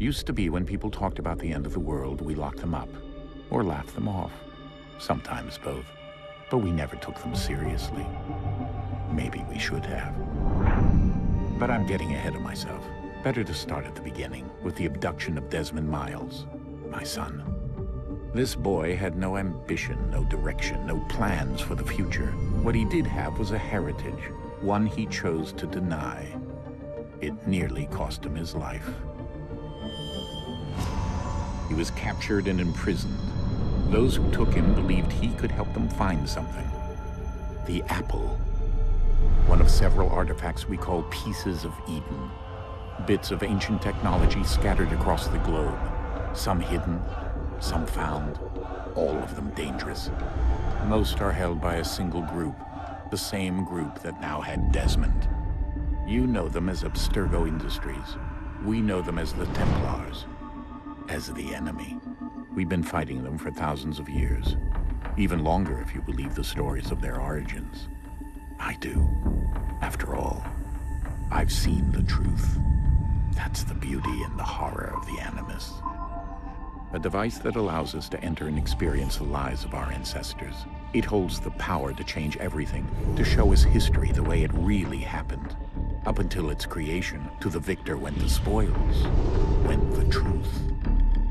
Used to be when people talked about the end of the world, we locked them up, or laughed them off. Sometimes both. But we never took them seriously. Maybe we should have. But I'm getting ahead of myself. Better to start at the beginning, with the abduction of Desmond Miles, my son. This boy had no ambition, no direction, no plans for the future. What he did have was a heritage, one he chose to deny. It nearly cost him his life. He was captured and imprisoned. Those who took him believed he could help them find something. The apple. One of several artifacts we call pieces of Eden. Bits of ancient technology scattered across the globe. Some hidden, some found, all of them dangerous. Most are held by a single group, the same group that now had Desmond. You know them as Abstergo Industries. We know them as the Templars, as the enemy. We've been fighting them for thousands of years, even longer if you believe the stories of their origins. I do. After all, I've seen the truth. That's the beauty and the horror of the Animus. A device that allows us to enter and experience the lives of our ancestors. It holds the power to change everything, to show us history the way it really happened. Up until its creation, to the victor went the spoils, went the truth.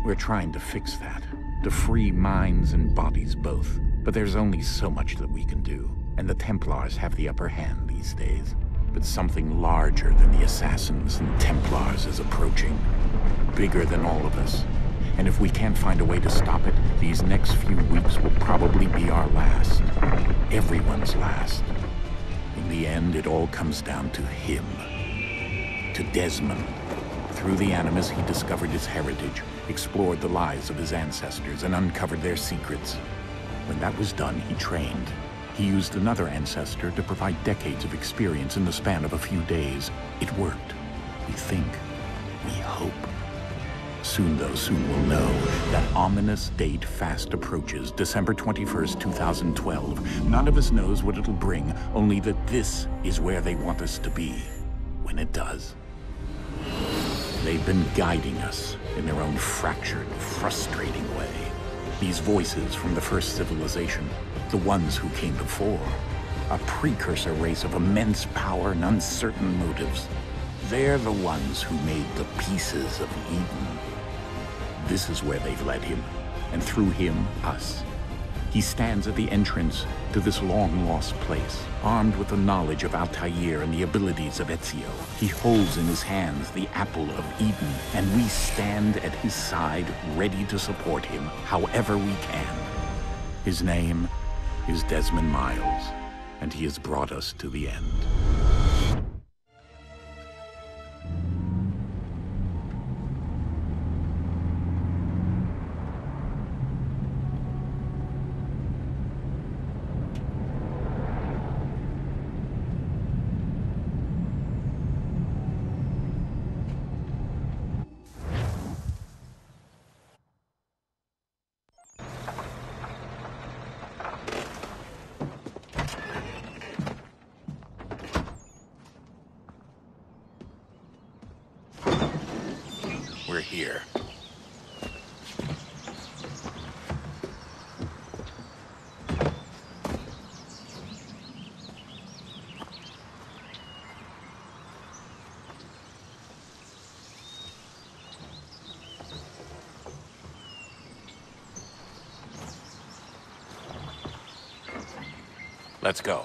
We're trying to fix that, to free minds and bodies both. But there's only so much that we can do, and the Templars have the upper hand these days. But something larger than the Assassins and Templars is approaching, bigger than all of us. And if we can't find a way to stop it, these next few weeks will probably be our last. Everyone's last. In the end, it all comes down to him. To Desmond. Through the Animus, he discovered his heritage, explored the lives of his ancestors, and uncovered their secrets. When that was done, he trained. He used another ancestor to provide decades of experience in the span of a few days. It worked. We think. We hope. Soon, though, soon we'll know. That ominous date fast approaches, December 21st, 2012. None of us knows what it'll bring, only that this is where they want us to be, when it does. They've been guiding us in their own fractured, frustrating way. These voices from the first civilization, the ones who came before, a precursor race of immense power and uncertain motives. They're the ones who made the pieces of Eden. This is where they've led him, and through him, us. He stands at the entrance to this long-lost place, armed with the knowledge of Altair and the abilities of Ezio. He holds in his hands the apple of Eden, and we stand at his side, ready to support him however we can. His name is Desmond Miles, and he has brought us to the end. We're here. Let's go.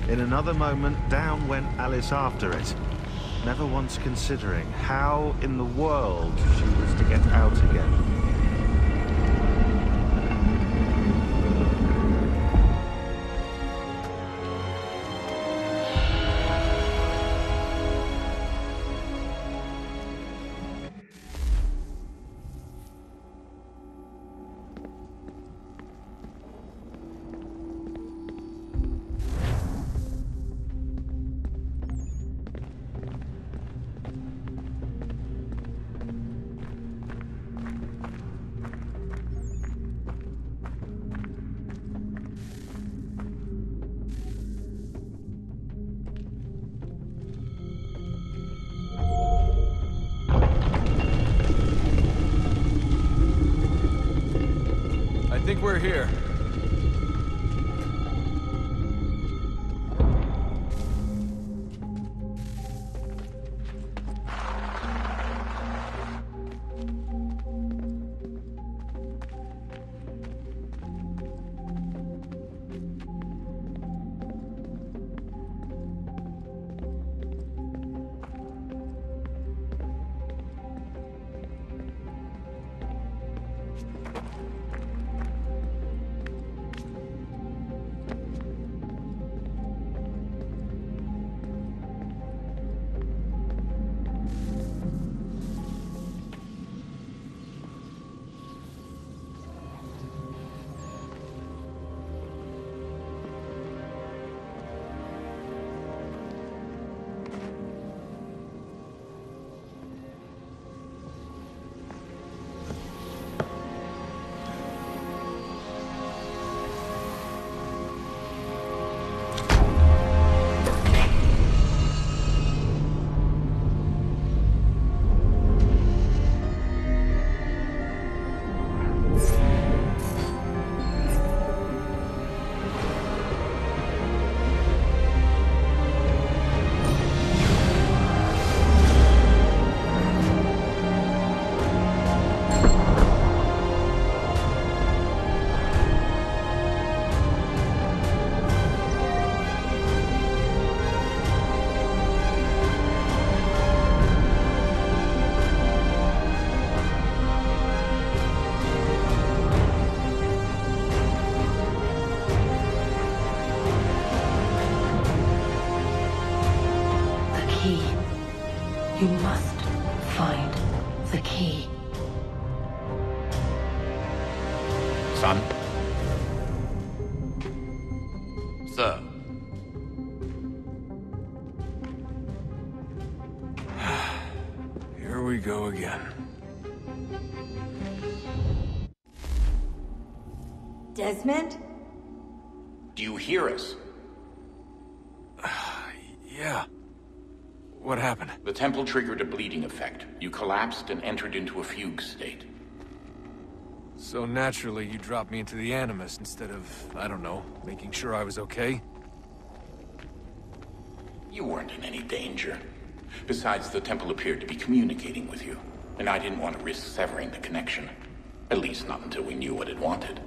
In another moment, down went Alice after it, never once considering how in the world she was to get out again. I think we're here. You must find the key. Son? Sir. Here we go again. Desmond? Do you hear us? Yeah. What happened? The temple triggered a bleeding effect. You collapsed and entered into a fugue state. So naturally, you dropped me into the Animus instead of, I don't know, making sure I was okay? You weren't in any danger. Besides, the temple appeared to be communicating with you, and I didn't want to risk severing the connection. At least not until we knew what it wanted.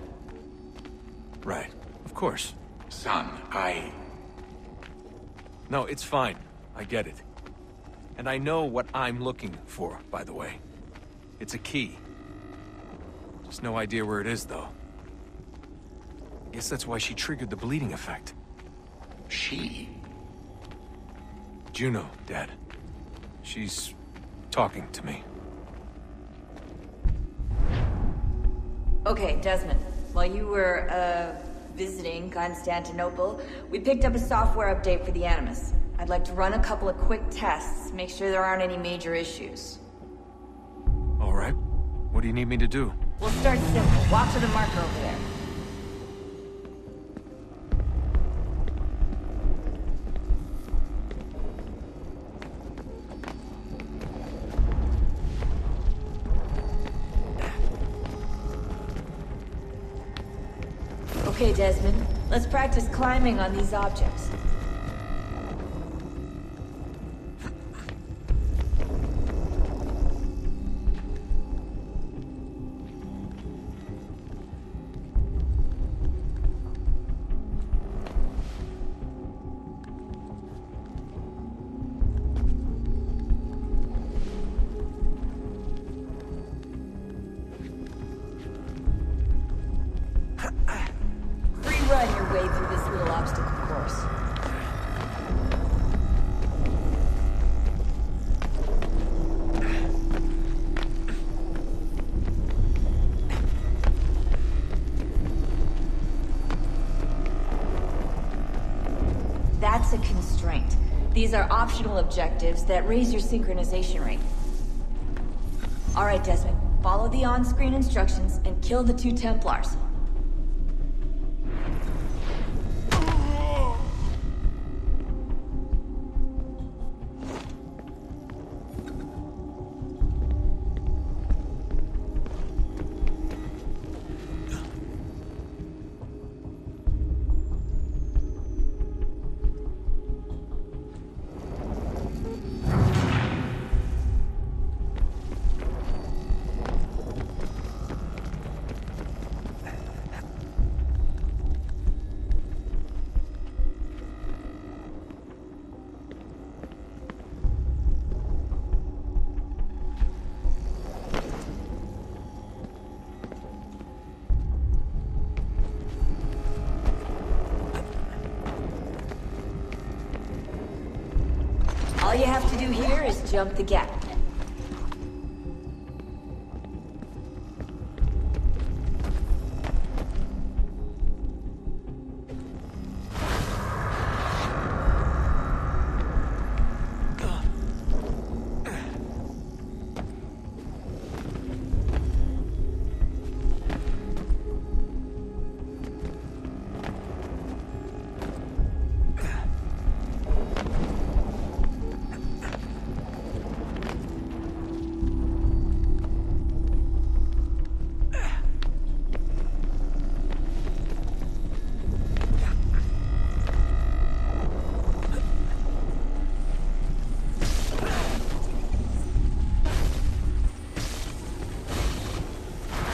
Right. Of course. Son, No, it's fine. I get it. And I know what I'm looking for, by the way. It's a key. Just no idea where it is, though. Guess that's why she triggered the bleeding effect. She? Juno, Dad. She's talking to me. Okay, Desmond. While you were, visiting Constantinople, we picked up a software update for the Animus. I'd like to run a couple of quick tests, make sure there aren't any major issues. All right. What do you need me to do? We'll start simple. Walk to the marker over there. Okay, Desmond. Let's practice climbing on these objects. obstacle course. That's a constraint. These are optional objectives that raise your synchronization rate. All right, Desmond. Follow the on-screen instructions and kill the 2 Templars. All you have to do here is jump the gap.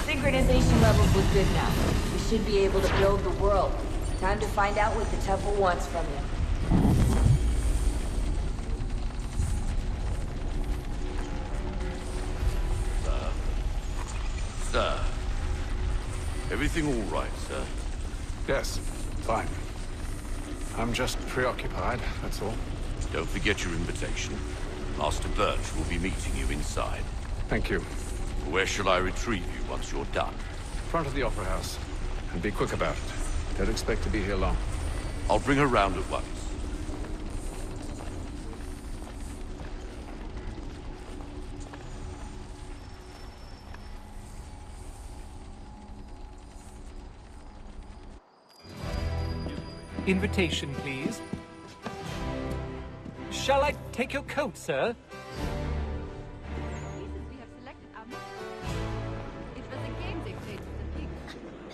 Synchronization levels look good now. We should be able to build the world. Time to find out what the temple wants from you. Sir. Everything all right, sir? Yes, fine. I'm just preoccupied, that's all. Don't forget your invitation. Master Birch will be meeting you inside. Thank you. Where shall I retrieve you once you're done? Front of the Opera House. And be quick about it. Don't expect to be here long. I'll bring her round at once. Invitation, please. Shall I take your coat, sir?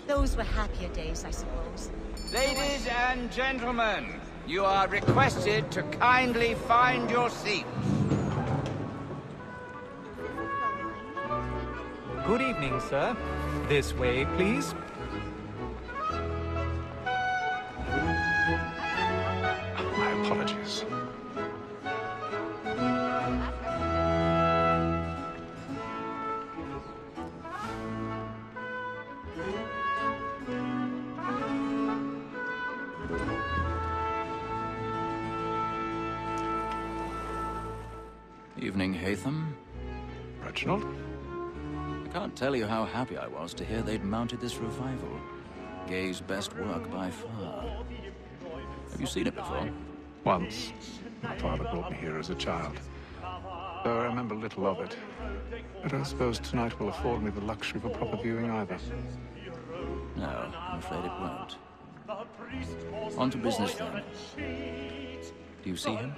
Those were happier days, I suppose. Ladies and gentlemen, you are requested to kindly find your seats. Good evening, sir. This way, please. My apologies. Evening, Hatham. Reginald? I can't tell you how happy I was to hear they'd mounted this revival. Gay's best work by far. Have you seen it before? Once. My father brought me here as a child. Though I remember little of it. I don't suppose tonight will afford me the luxury of a proper viewing either. No, I'm afraid it won't. On to business, then. Do you see him?